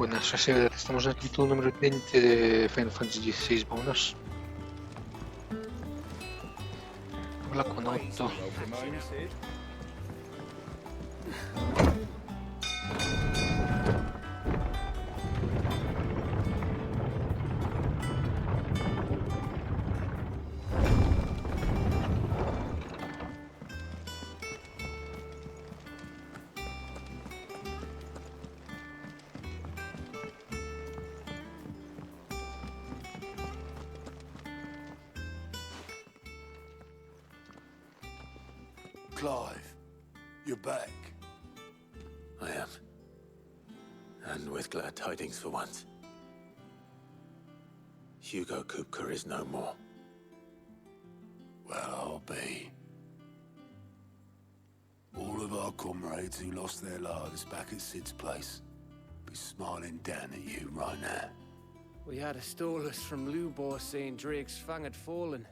Buenas, estamos en el capítulo número 20 de Final Fantasy XVI Bonus. Habla con Otto. Clive, you're back. I am. And with glad tidings for once. Hugo Kupka is no more. Well, I'll be. All of our comrades who lost their lives back at Sid's place be smiling down at you right now. We had a stolus from Lubor saying Drake's fang had fallen.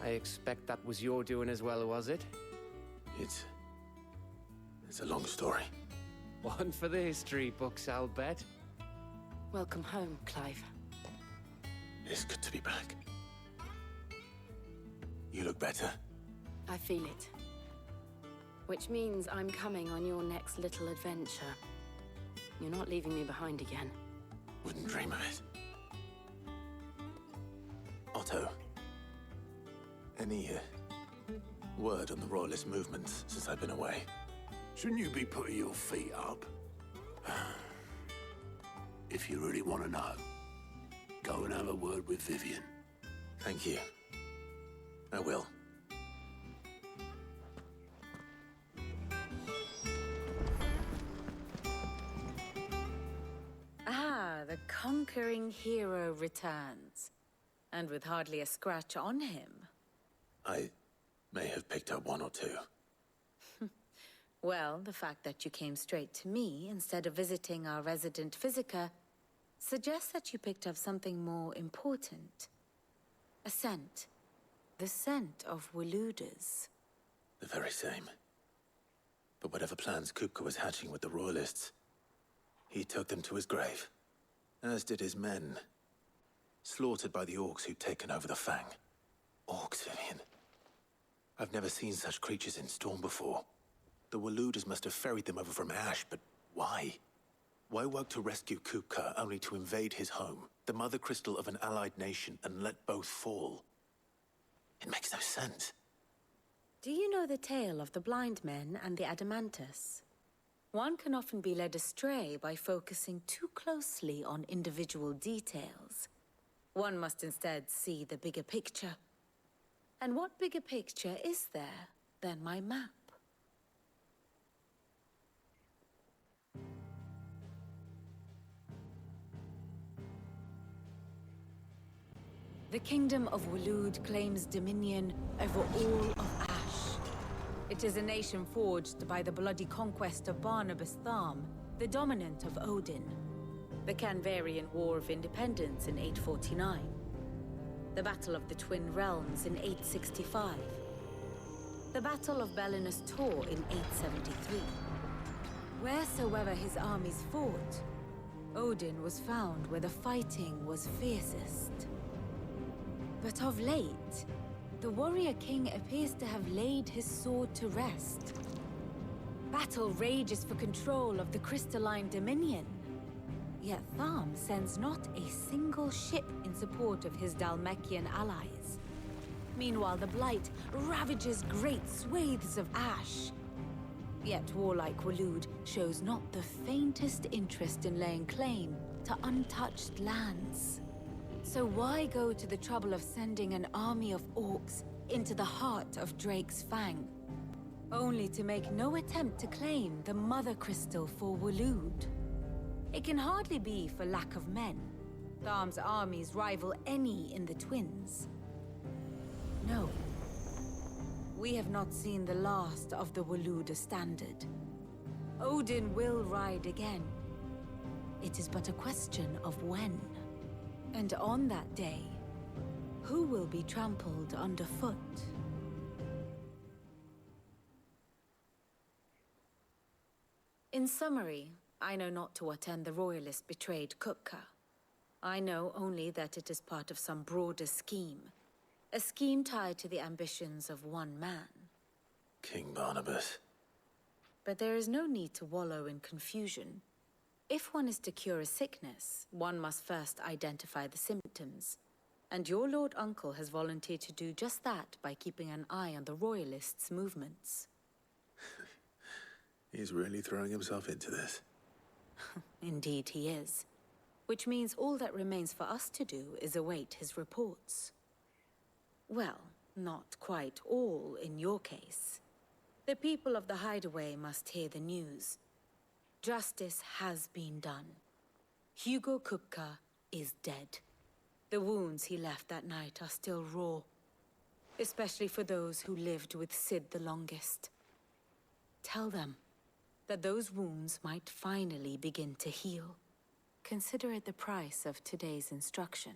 I expect that was your doing as well, was it? It's a long story. One for the history books, I'll bet. Welcome home, Clive. It's good to be back. You look better. I feel it. Which means I'm coming on your next little adventure. You're not leaving me behind again. Wouldn't dream of it. Otto. Any word on the Royalist movement since I've been away? Shouldn't you be putting your feet up? If you really want to know, go and have a word with Vivian. Thank you. I will. Ah, the conquering hero returns. And with hardly a scratch on him. I may have picked up one or two. Well, the fact that you came straight to me instead of visiting our resident physiker suggests that you picked up something more important. A scent. The scent of Waludas. The very same. But whatever plans Kupka was hatching with the Royalists, he took them to his grave. As did his men. Slaughtered by the orcs who'd taken over the Fang. Orcs, Vivian. I've never seen such creatures in Storm before. The Waludas must have ferried them over from Ash, but why? Why work to rescue Kupka only to invade his home, the mother crystal of an allied nation, and let both fall? It makes no sense. Do you know the tale of the blind men and the Adamantus? One can often be led astray by focusing too closely on individual details. One must instead see the bigger picture. And what bigger picture is there than my map? The Kingdom of Waloed claims dominion over all of Ash. It is a nation forged by the bloody conquest of Barnabas Tharm, the dominant of Odin. The Canvarian War of Independence in 849. The Battle of the Twin Realms in 865. The Battle of Belinus Tor in 873. Wheresoever his armies fought, Odin was found where the fighting was fiercest. But of late, the warrior king appears to have laid his sword to rest. Battle rages for control of the crystalline dominion. Yet Tharm sends not a single ship in support of his Dhalmekian allies. Meanwhile, the Blight ravages great swathes of Ash. Yet warlike Waloed shows not the faintest interest in laying claim to untouched lands. So why go to the trouble of sending an army of orcs into the heart of Drake's Fang, only to make no attempt to claim the Mother Crystal for Waloed? It can hardly be for lack of men. Tharm's armies rival any in the Twins. No. We have not seen the last of the Waluda standard. Odin will ride again. It is but a question of when. And on that day, who will be trampled underfoot? In summary, I know not to what end the Royalist betrayed Kupka. I know only that it is part of some broader scheme. A scheme tied to the ambitions of one man. King Barnabas. But there is no need to wallow in confusion. If one is to cure a sickness, one must first identify the symptoms. And your Lord Uncle has volunteered to do just that by keeping an eye on the Royalists' movements. He's really throwing himself into this. Indeed he is. Which means all that remains for us to do is await his reports. Well, not quite all in your case. The people of the Hideaway must hear the news. Justice has been done. Hugo Kupka is dead. The wounds he left that night are still raw. Especially for those who lived with Sid the longest. Tell them that those wounds might finally begin to heal. Consider it the price of today's instruction.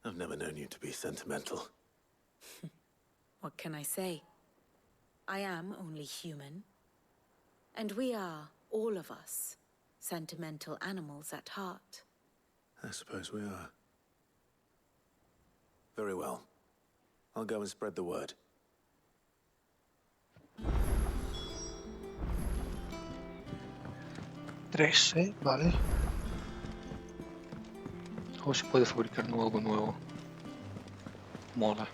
I've never known you to be sentimental. What can I say? I am only human. And we are, all of us, sentimental animals at heart. I suppose we are. Very well. I'll go and spread the word. 13, vale. O se puede fabricar algo nuevo. Mola.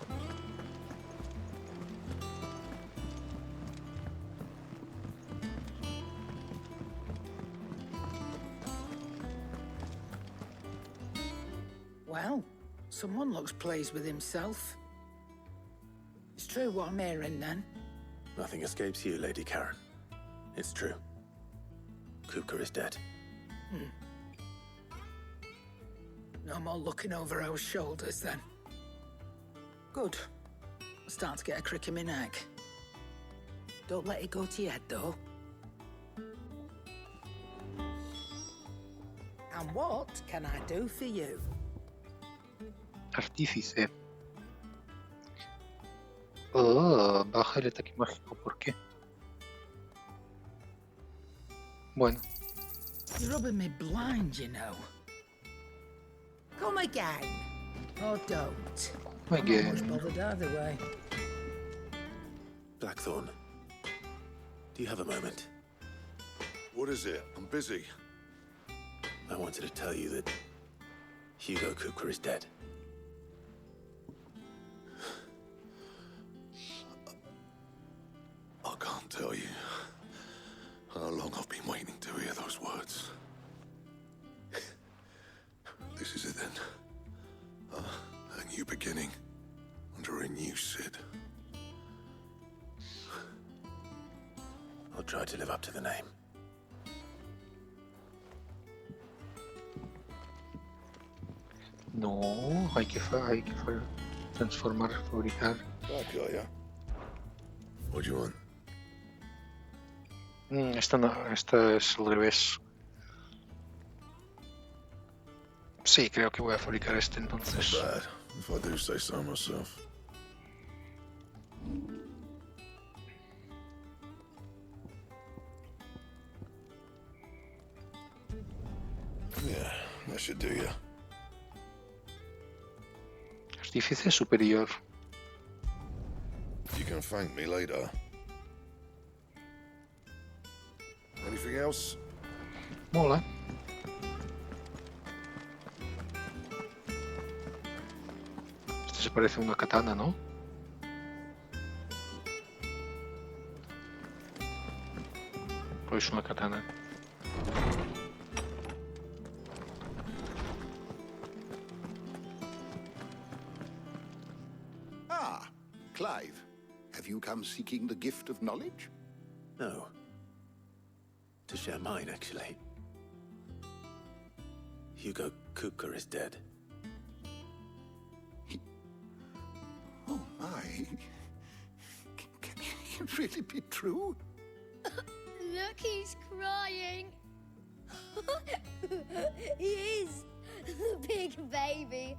Well, someone looks pleased with himself. It's true what I'm hearing, then. Nothing escapes you, Lady Karen. It's true. Kupka is dead. No more looking over our shoulders, then. Good. I'm starting to get a crick in my neck. Don't let it go to your head, though. And what can I do for you? Artífice. Oh, baja el ataque mágico, ¿por qué? Bueno. You're rubbing me blind, you know. Come again. Or don't. Again. I'm not much bothered either way. Blackthorn, do you have a moment? What is it? I'm busy. I wanted to tell you that Hugo Kupka is dead. I can't tell you how long I've been waiting to hear those words. This is it then. A new beginning under a new Sid. I'll try to live up to the name. No, hay que transformar, fabricar. Back, are ya? What do you want? Esta no, esta es al revés. Sí, creo que voy a fabricar este entonces. Bad, if I do say so myself. Yeah, that should do ya. Artífice superior. You can thank me later. Anything else? Mola. Este se parece a una katana, ¿no? ¿O es una katana? Ah, Clive. Have you come seeking the gift of knowledge? No. To share mine, actually. Hugo Kupka is dead. Oh, my. Can it really be true? Look, he's crying. He is. The big baby.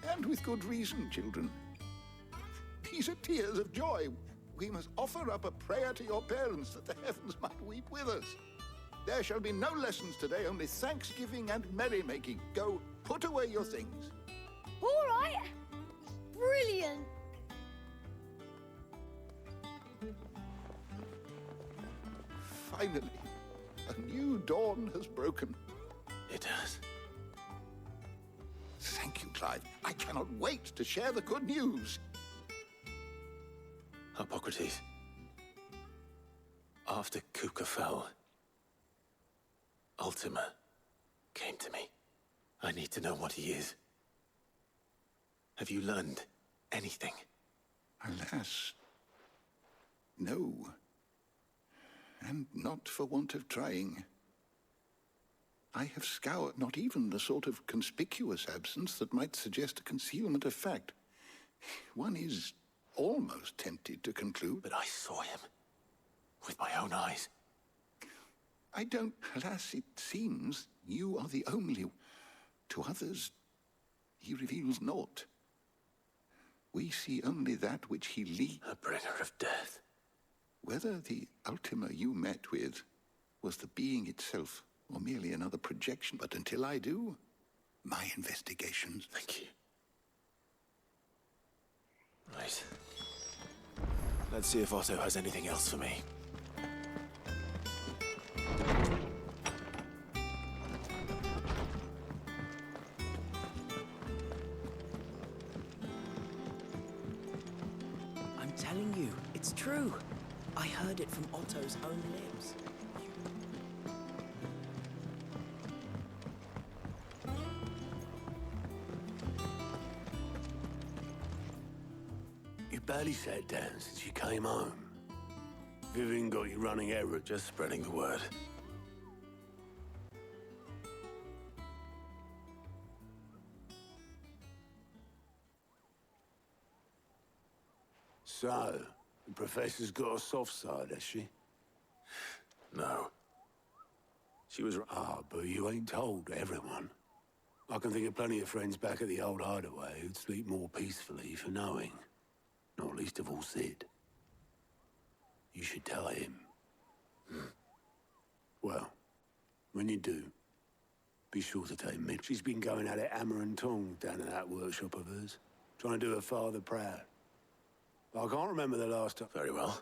And with good reason, children. These are tears of joy. We must offer up a prayer to your parents that the heavens might weep with us. There shall be no lessons today, only thanksgiving and merrymaking. Go, put away your things. All right. Brilliant. Finally, a new dawn has broken. It has. Thank you, Clive. I cannot wait to share the good news. Hippocrates. After Kuka fell, Ultima came to me. I need to know what he is. Have you learned anything? Alas, no. And not for want of trying. I have scoured not even the sort of conspicuous absence that might suggest a concealment of fact. One is almost tempted to conclude... But I saw him. With my own eyes. I don't... Alas, it seems you are the only... To others, he reveals naught. We see only that which he leads. A bringer of death. Whether the Ultima you met with was the being itself, or merely another projection, but until I do, my investigations... Thank you. Right. Let's see if Otto has anything else for me. I'm telling you, it's true. I heard it from Otto's own lips. You barely sat down since you came home. Vivian got you running errands. Just spreading the word. So, the Professor's got a soft side, has she? No. She was... Ah, but you ain't told everyone. I can think of plenty of friends back at the old hideaway who'd sleep more peacefully for knowing. Not least of all Sid. You should tell him. Well, when you do, be sure to take Mitch. She's been going at it hammer and tongs down in that workshop of hers, trying to do her father proud. I can't remember the last time. Very well.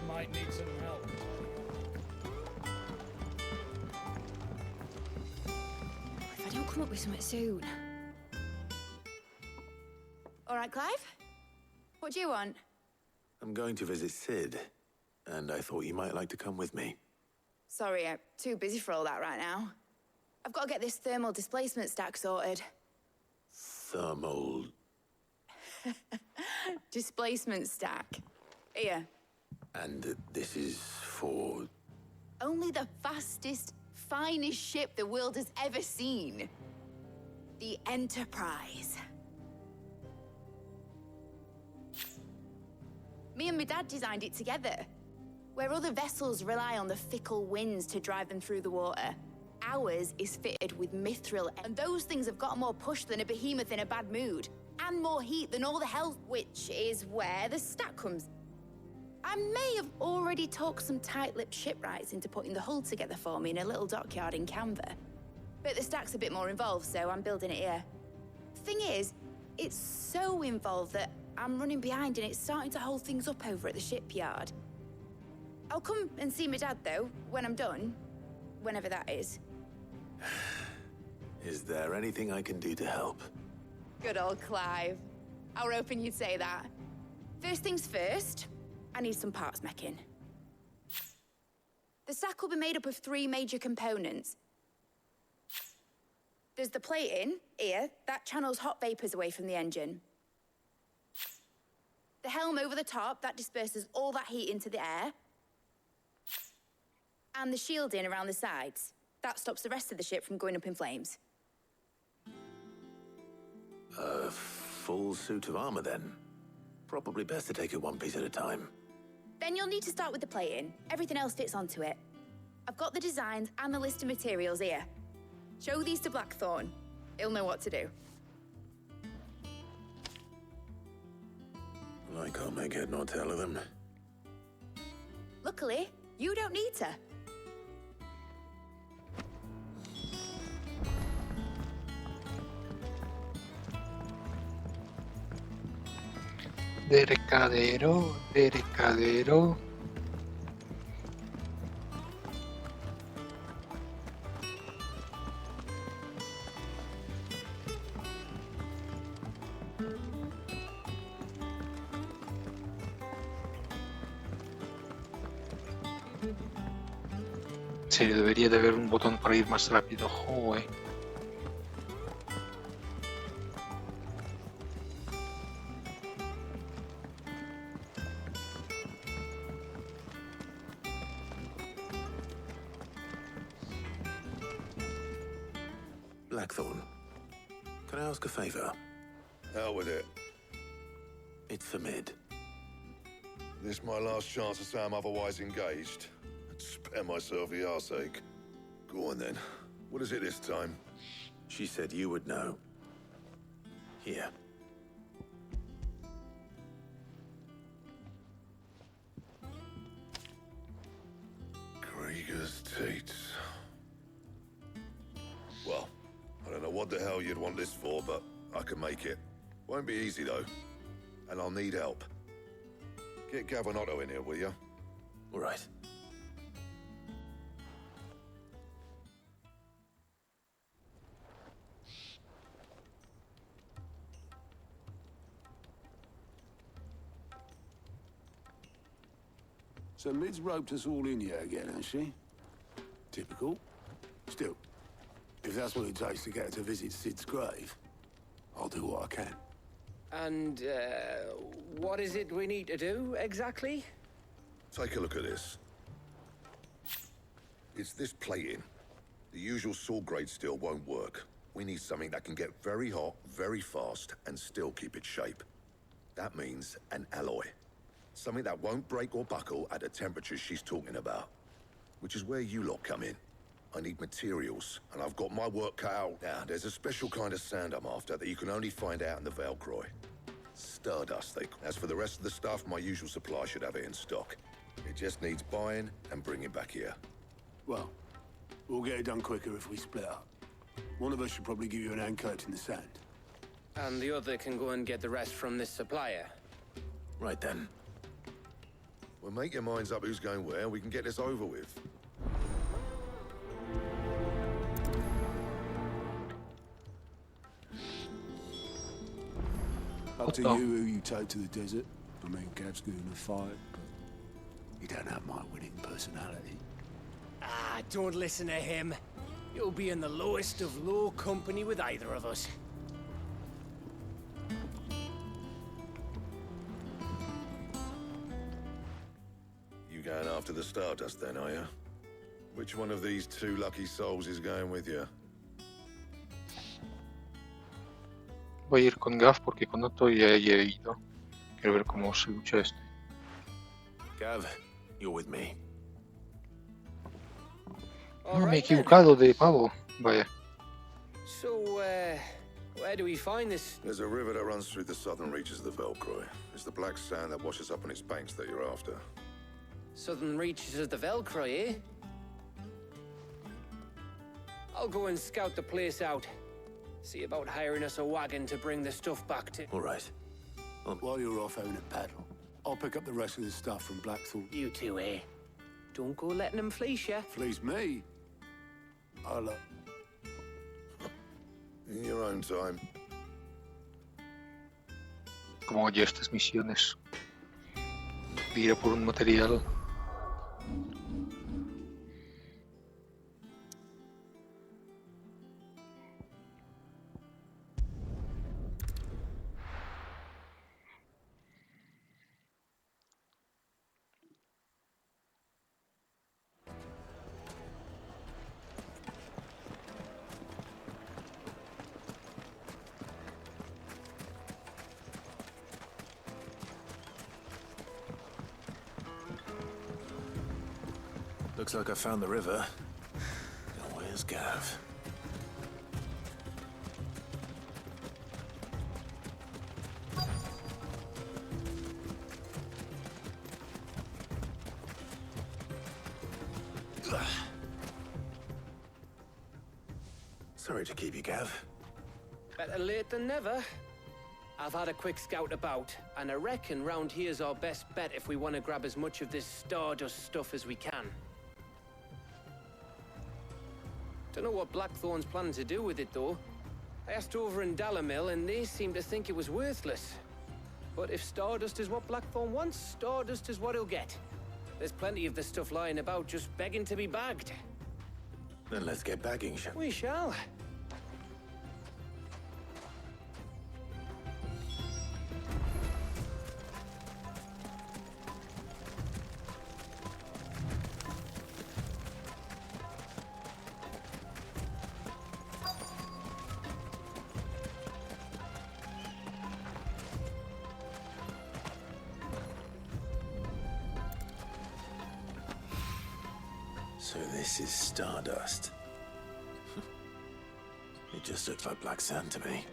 Might need some help. If I don't come up with something soon. All right, Clive? What do you want? I'm going to visit Sid, and I thought you might like to come with me. Sorry, I'm too busy for all that right now. I've got to get this thermal displacement stack sorted. Thermal... Displacement stack. Here. And this is for... Only the fastest, finest ship the world has ever seen. The Enterprise. Me and my dad designed it together. Where other vessels rely on the fickle winds to drive them through the water, ours is fitted with mithril, and those things have got more push than a behemoth in a bad mood, and more heat than all the hell, which is where the stack comes. I may have already talked some tight-lipped shipwrights into putting the hull together for me in a little dockyard in Canva. But the stack's a bit more involved, so I'm building it here. Thing is, it's so involved that I'm running behind and it's starting to hold things up over at the shipyard. I'll come and see my dad, though, when I'm done. Whenever that is. Is there anything I can do to help? Good old Clive. I were hoping you'd say that. First things first, I need some parts meching. The stack will be made up of 3 major components. There's the plating, here, that channels hot vapors away from the engine. The helm over the top, that disperses all that heat into the air. And the shielding around the sides. That stops the rest of the ship from going up in flames. A full suit of armor, then. Probably best to take it one piece at a time. Then you'll need to start with the plating. Everything else fits onto it. I've got the designs and the list of materials here. Show these to Blackthorn. He'll know what to do. I can't make head nor tail of them. Luckily, you don't need to. De recadero, de recadero. Sí, debería de haber un botón para ir más rápido. Joder. Blackthorn, can I ask a favor? Hell with it. It's for Mid. This my last chance to say I'm otherwise engaged. I'd spare myself the arseache. Go on then. What is it this time? She said you would know. Here. Krieger's Tates. Well, I don't know what the hell you'd want this for, but I can make it. Won't be easy though. And I'll need help. Get Gavin Otto in here, will you? All right. So Mid's roped us all in here again, has she? Typical. Still, if that's what it takes to get her to visit Sid's grave, I'll do what I can. And, what is it we need to do, exactly? Take a look at this. It's this plating. The usual sword grade steel won't work. We need something that can get very hot, very fast, and still keep its shape. That means an alloy. Something that won't break or buckle at the temperatures she's talking about. Which is where you lot come in. I need materials, and I've got my work cut out. Now, there's a special kind of sand I'm after that you can only find out in the Valcroy. Stardust, they call it. As for the rest of the stuff, my usual supply should have it in stock. It just needs buying and bringing back here. Well, we'll get it done quicker if we split up. One of us should probably give you an hand coat in the sand. And the other can go and get the rest from this supplier. Right then. Well, make your minds up who's going where, and we can get this over with. Up to you who you take to the desert. I mean, Gav's good in a fight, but you don't have my winning personality. Ah, don't listen to him. You'll be in the lowest of low company with either of us. You going after the Stardust then, are you? Which one of these two lucky souls is going with you? Voy a ir con Gav porque con Otto ya he ido. Quiero ver cómo se lucha este. Gav, you're with me. No, me he equivocado de pavo. Vaya. So, where do we find this? There's a river that runs through the southern reaches of the Velcroy. It's the black sand that washes up on its banks that you're after. Southern reaches of the Velcroy, eh? I'll go and scout the place out. See about hiring us a wagon to bring the stuff back to. All right. While you're off having a paddle, I'll pick up the rest of the stuff from Blackthorn. You two, eh? Don't go letting them fleece you. Fleece me? I'll, In your own time. Como oye estas misiones. Ir a por un material. Looks like I found the river. Now where's Gav? Sorry to keep you, Gav. Better late than never. I've had a quick scout about, and I reckon round here's our best bet if we want to grab as much of this Stardust stuff as we can. Don't know what Blackthorn's planning to do with it, though. I asked over in Dalamil, and they seem to think it was worthless. But if Stardust is what Blackthorn wants, Stardust is what he'll get. There's plenty of the stuff lying about, just begging to be bagged. Then let's get bagging, shall we? We shall. So this is Stardust. It just looks like black sand to me.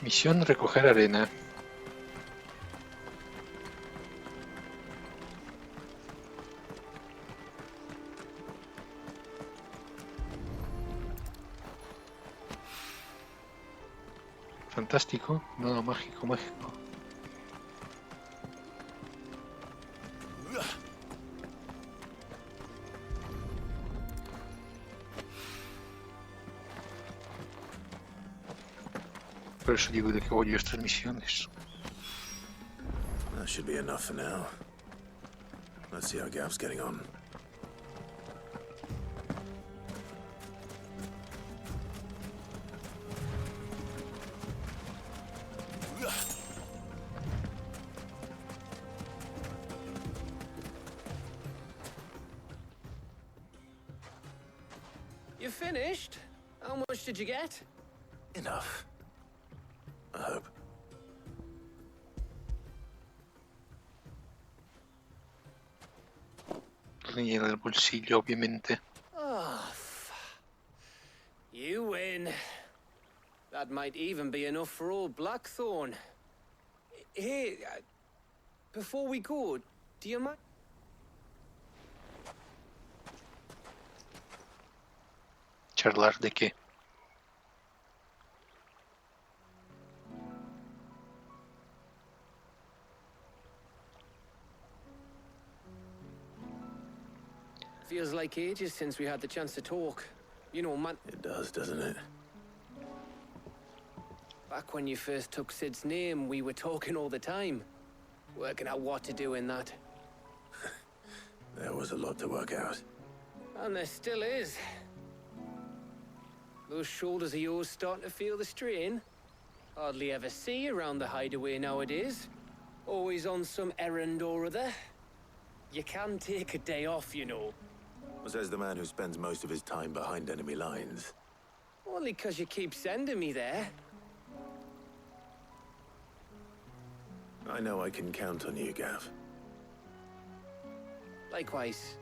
Misión recoger arena. Fantástico, nada mágico, mágico. Por eso digo de que odio estas misiones. That should be enough for now. Let's see how Gav's getting on. You finished? How much did you get? Enough. I hope. Llena el bolsillo, obviamente. Oh, you win. That might even be enough for old Blackthorn. Hey, before we go, do you mind? ¿Charlar de qué? Feels like ages since we had the chance to talk. You know, man. It does, doesn't it? Back when you first took Sid's name, we were talking all the time. Working out what to do in that. There was a lot to work out. And there still is. Those shoulders of yours starting to feel the strain. Hardly ever see you around the hideaway nowadays. Always on some errand or other. You can take a day off, you know. Says the man who spends most of his time behind enemy lines. Only 'cause you keep sending me there. I know I can count on you, Gav. Likewise.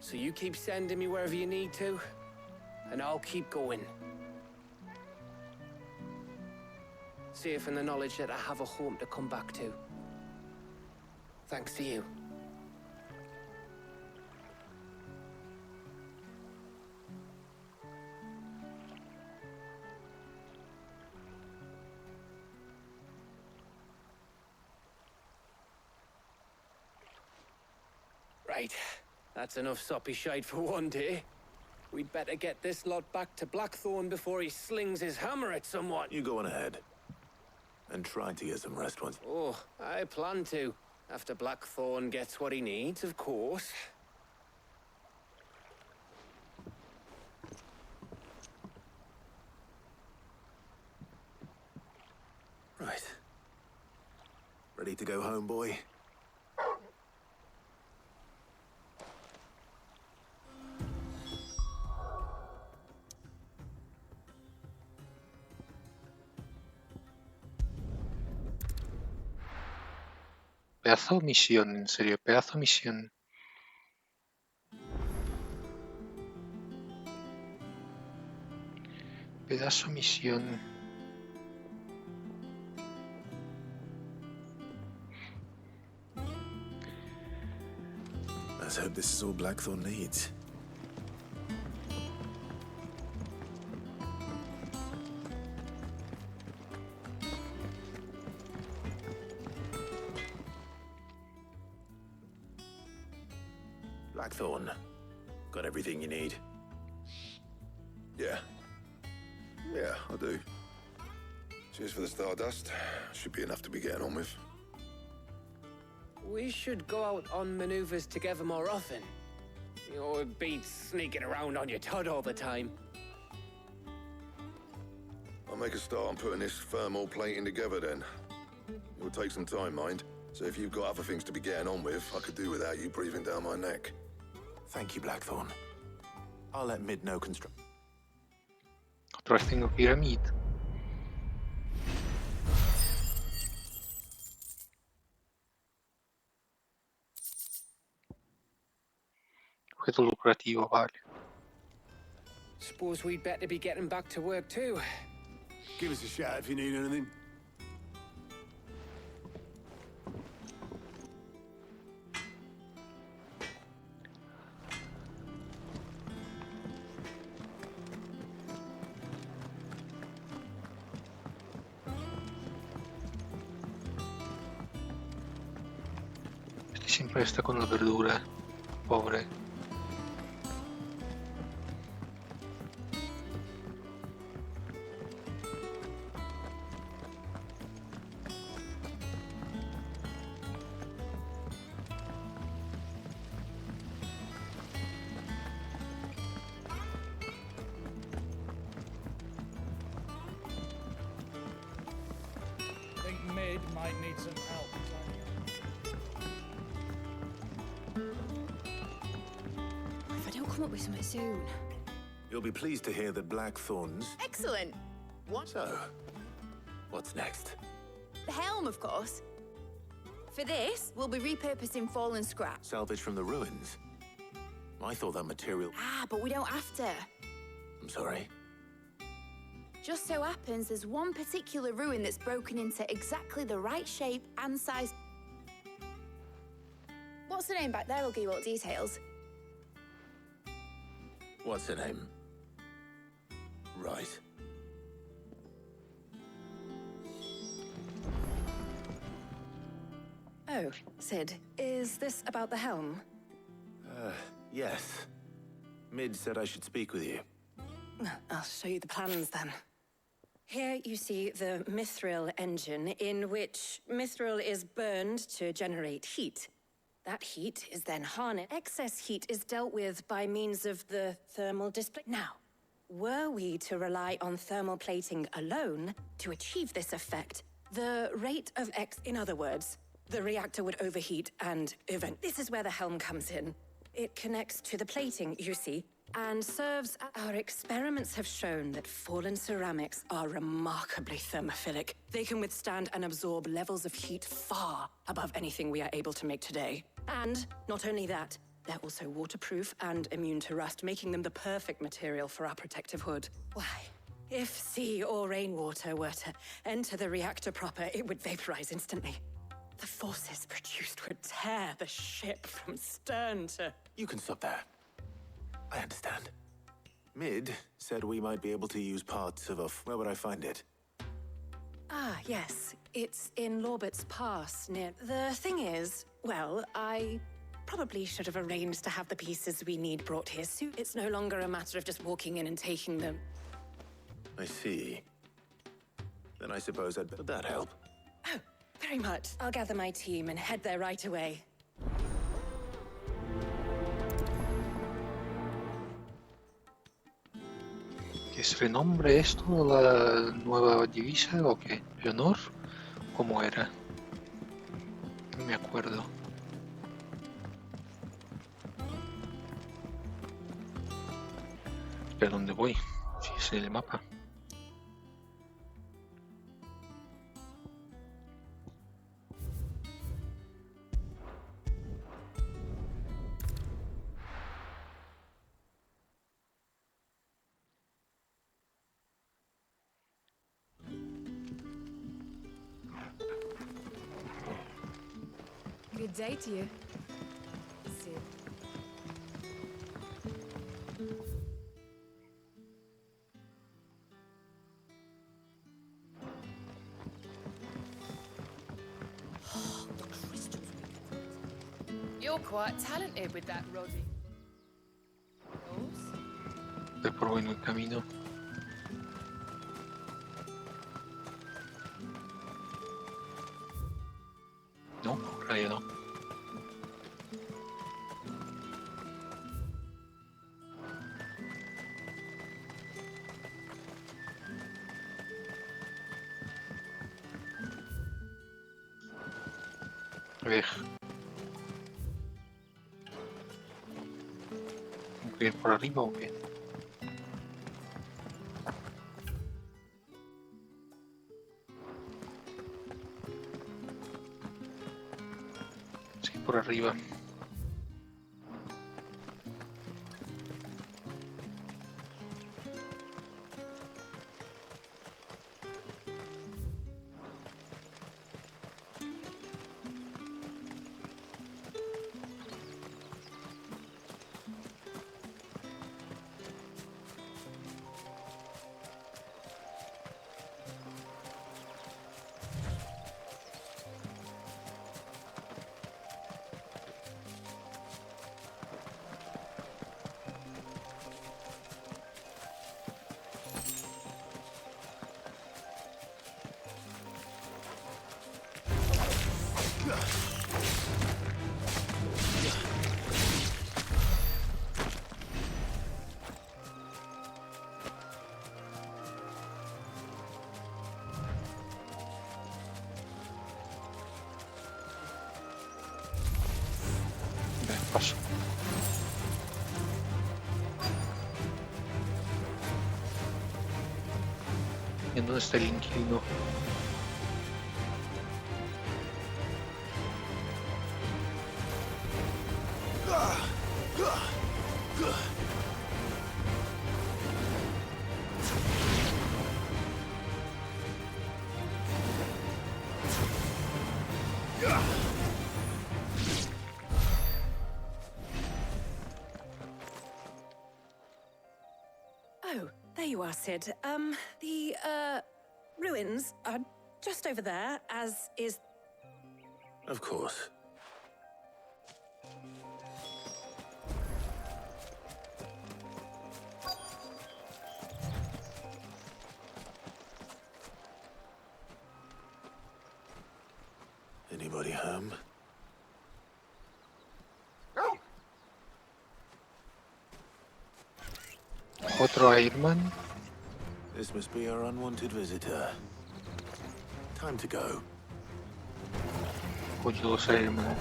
So you keep sending me wherever you need to, and I'll keep going. Safe in the knowledge that I have a home to come back to. Thanks to you. Right. That's enough soppy shite for one day. We'd better get this lot back to Blackthorn before he slings his hammer at someone. You go on ahead. And try to get some rest once. Oh, I plan to. After Blackthorn gets what he needs, of course. Right. Ready to go home, boy? pedazo de misión, en serio, pedazo de misión. Pedazo de misión. Let's hope this is all Blackthorn needs. Blackthorn, got everything you need? Yeah. Yeah, I do. Cheers for the Stardust. Should be enough to be getting on with. We should go out on maneuvers together more often. You know, it beats sneaking around on your Todd all the time. I'll make a start on putting this thermal plating together then. It'll take some time, mind. So if you've got other things to be getting on with, I could do without you breathing down my neck. Thank you, Blackthorn. I'll let Mid know construct. Otra vez tengo que ir a Mid. Objeto lucrativo, vale. Suppose we'd better be getting back to work too. Give us a shout if you need anything. Este siempre está con la verdura. Pobre. I think Mid might need some help. If I don't come up with something soon. You'll be pleased to hear that Blackthorn's... Excellent. What? So, what's next? The helm, of course. For this, we'll be repurposing fallen scrap. Salvage from the ruins? I thought that material... Ah, but we don't have to. I'm sorry. Just so happens there's one particular ruin that's broken into exactly the right shape and size. What's the name back there? I'll give you all details. What's her name? Right. Oh, Sid, is this about the helm? Yes. Mid said I should speak with you. I'll show you the plans then. Here you see the mithril engine, in which mithril is burned to generate heat. That heat is then harnessed. Excess heat is dealt with by means of the thermal display. Now, were we to rely on thermal plating alone to achieve this effect, the rate of in other words, the reactor would overheat and event. This is where the helm comes in. It connects to the plating, you see, and serves. Our experiments have shown that fallen ceramics are remarkably thermophilic. They can withstand and absorb levels of heat far above anything we are able to make today. And not only that, they're also waterproof and immune to rust, making them the perfect material for our protective hood. Why? If sea or rainwater were to enter the reactor proper, it would vaporize instantly. The forces produced would tear the ship from stern to... You can stop there. I understand. Mid said we might be able to use parts of a... Where would I find it? Ah, yes. It's in Lorbert's Pass, near... The thing is, well, I probably should have arranged to have the pieces we need brought here soon. It's no longer a matter of just walking in and taking them. I see. Then I suppose I'd... Would that help? Oh, very much. I'll gather my team and head there right away. ¿Qué es renombre esto? ¿La nueva divisa o qué? ¿Leonor? ¿Cómo era? No me acuerdo. ¿Pero dónde voy? Si es en el mapa. day to you. Sid. You're quite talented with that, Roddy. Te probo en el camino. No, en realidad no. A ver. ¿Tengo que ir por arriba o qué? Sí, por arriba. Paso. ¿En dónde está el inquilino? Oh, there you are, Sid. The ruins are just over there, as is... Of course. Anybody home? Otro Airman. This must be our unwanted visitor. Time to go. Oye, dos Airman.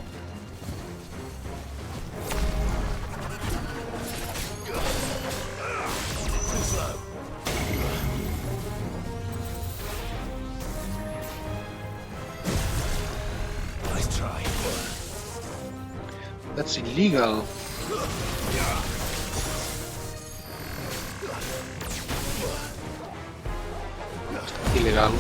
Nice try. That's illegal. Ilegal.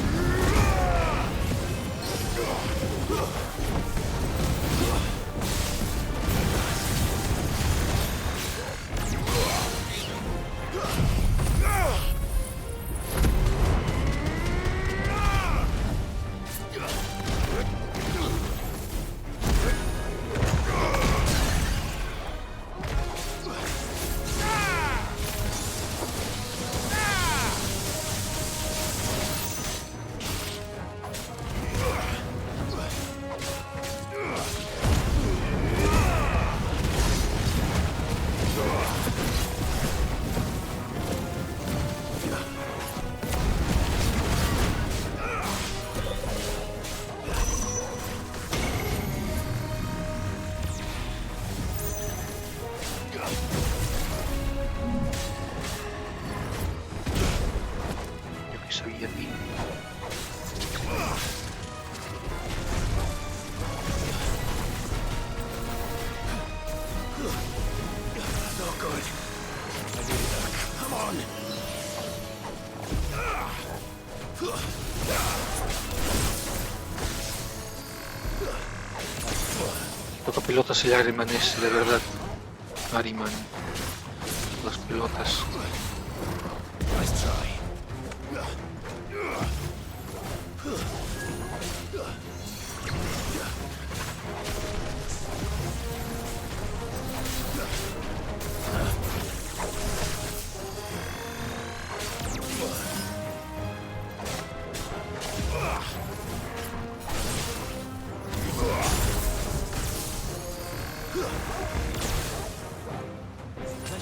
Sabía ti. Not good. I need it back. Come on. pelotas el Ahriman es de verdad. Ahriman. Las pelotas. Nice try.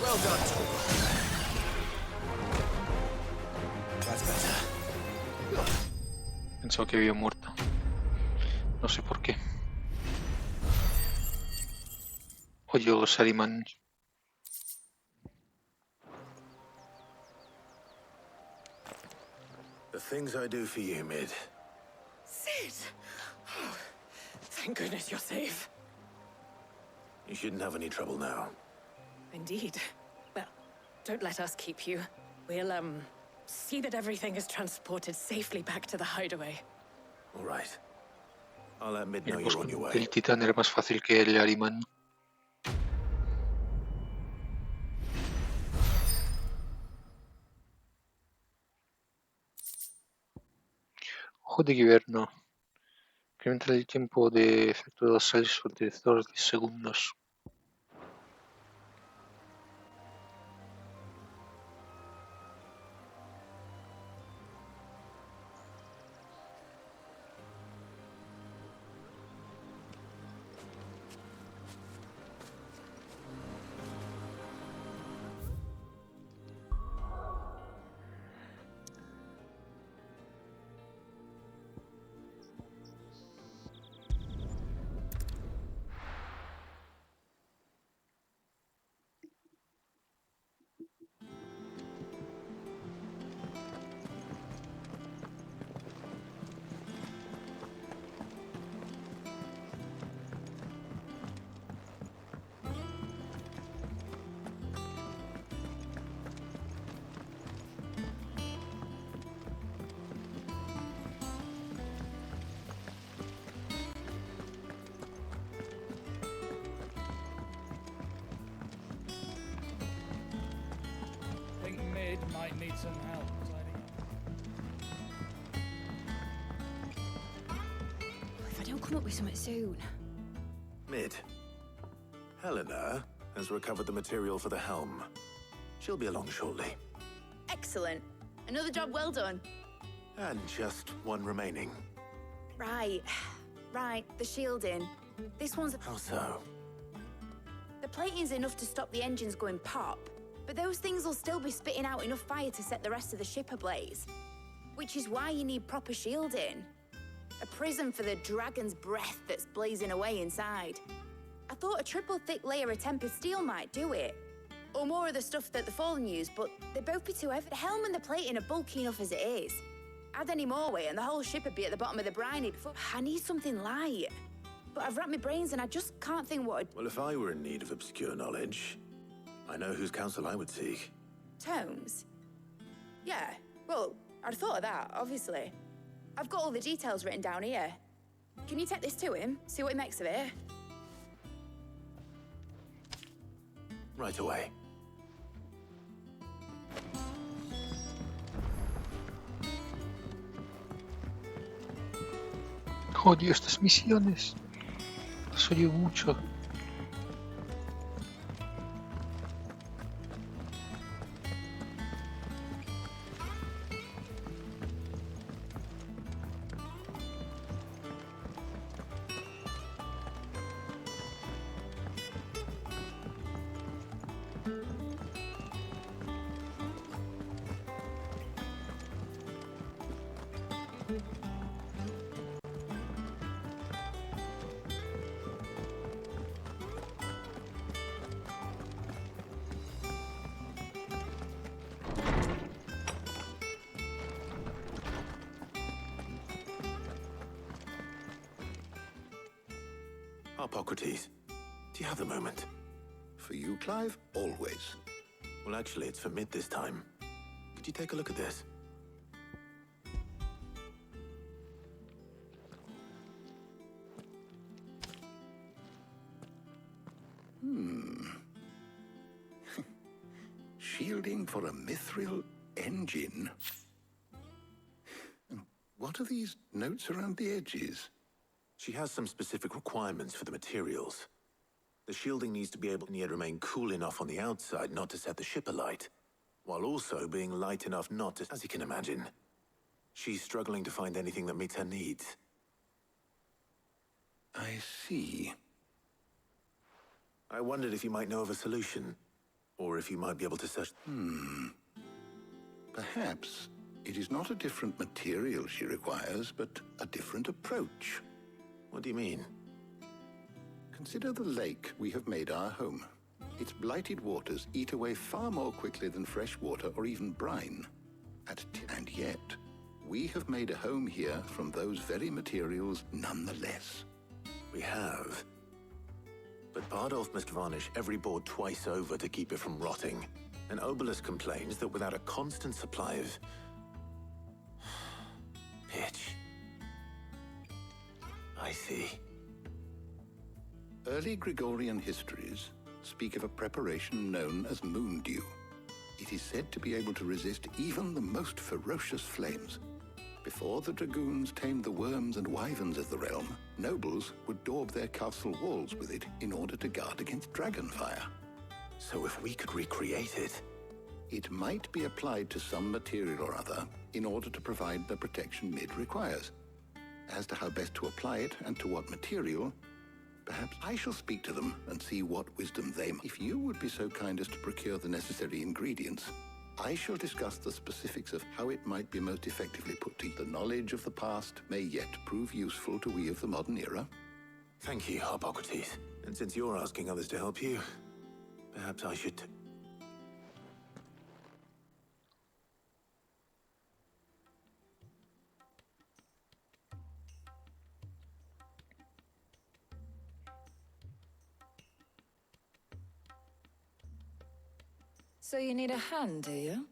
Well done, Tor. That's better. Pensaba que había muerto. No sé por qué. Odio los Ahriman. The things I do for you, Mid. Sid! Oh, thank goodness you're safe. You shouldn't have any trouble now. Indeed. Well, don't let us keep you. We'll, see that everything is transported safely back to the hideaway. All right. I'll let Mid know El you're on your bosque del way. titán era más fácil que el Ahriman. Ojo de invierno. Incrementa el tiempo de efecto de los saltos durante 2 segundos. Think Mid might need some help tidying up. If I don't come up with something soon. Mid. Helena has recovered the material for the helm. She'll be along shortly. Excellent. Another job well done. And just one remaining. Right. Right, the shielding. This one's... How so? The plating's enough to stop the engines going pop, but those things will still be spitting out enough fire to set the rest of the ship ablaze. Which is why you need proper shielding. A prison for the dragon's breath that's blazing away inside. I thought a triple thick layer of tempered steel might do it. Or more of the stuff that the Fallen use, but they'd both be too heavy. The helm and the plating are bulky enough as it is. Add any more weight and the whole ship would be at the bottom of the briny before... I need something light. But I've racked my brains and I just can't think what... Well, if I were in need of obscure knowledge, I know whose counsel I would seek. Tomes? Yeah, well, I'd thought of that, obviously. I've got all the details written down here. Can you take this to him, see what he makes of it? Right away. Odio estas misiones. Las odio mucho. Hippocrates, do you have a moment? For you, Clive, always. Well, actually, it's for Mid this time. Could you take a look at this? shielding for a mithril engine? What are these notes around the edges? She has some specific requirements for the materials. The shielding needs to be able to yet remain cool enough on the outside not to set the ship alight, while also being light enough not to, as you can imagine. She's struggling to find anything that meets her needs. I see. I wondered if you might know of a solution, or if you might be able to search... Perhaps it is not a different material she requires, but a different approach. What do you mean? Consider the lake we have made our home. Its blighted waters eat away far more quickly than fresh water or even brine. And yet, we have made a home here from those very materials nonetheless. We have. But Bardolph must varnish every board twice over to keep it from rotting. And Obelisk complains that without a constant supply of... pitch. I see. Early Gregorian histories speak of a preparation known as moon dew. It is said to be able to resist even the most ferocious flames. Before the dragoons tamed the worms and wyverns of the realm, nobles would daub their castle walls with it in order to guard against dragonfire. So if we could recreate it... It might be applied to some material or other in order to provide the protection Mid requires. As to how best to apply it and to what material, perhaps I shall speak to them and see what wisdom they might. If you would be so kind as to procure the necessary ingredients, I shall discuss the specifics of how it might be most effectively put to use. The knowledge of the past may yet prove useful to we of the modern era. Thank you, Hippocrates. And since you're asking others to help you, perhaps I should... So you need a hand, do you?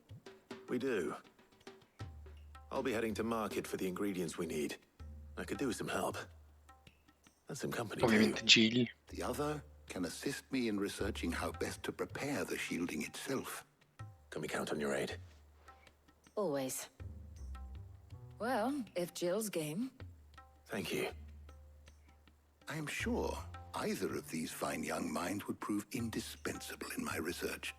We do. I'll be heading to market for the ingredients we need. I could do with some help. And some company Ovviamente Jill. The other can assist me in researching how best to prepare the shielding itself. Can we count on your aid? Always. Well, if Jill's game. Thank you. I am sure either of these fine young minds would prove indispensable in my research.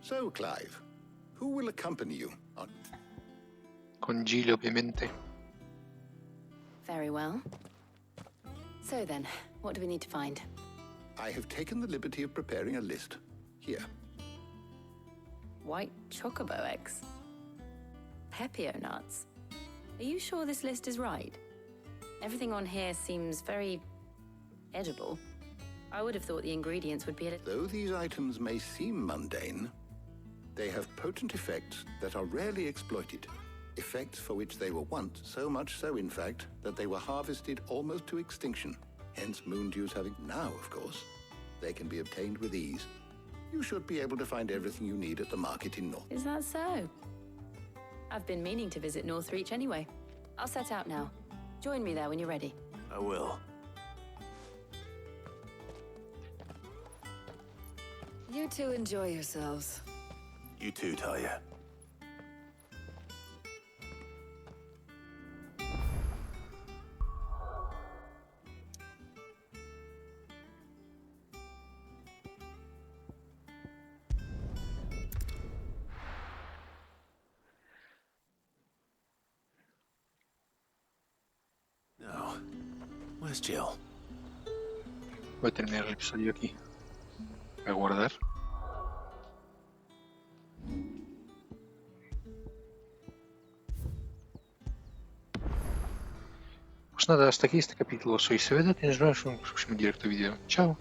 So, Clive, who will accompany you on... Con Jill, ovviamente. Very well. So then, what do we need to find? I have taken the liberty of preparing a list. Here. White chocobo eggs. Pepio nuts. Are you sure this list is right? Everything on here seems very... edible. I would have thought the ingredients would be a little... Though these items may seem mundane, they have potent effects that are rarely exploited. Effects for which they were once, so much so in fact, that they were harvested almost to extinction. Hence moon dews having... Now, of course, they can be obtained with ease. You should be able to find everything you need at the market in North. Is that so? I've been meaning to visit Northreach anyway. I'll set out now. Join me there when you're ready. I will. You two enjoy yourselves. You too, Talia. Now, where's Jill? Voy a terminar el episodio aquí. Voy a guardar. Pues nada, hasta aquí este capítulo. Soy Seveda y nos vemos en un próximo directo vídeo. Chao.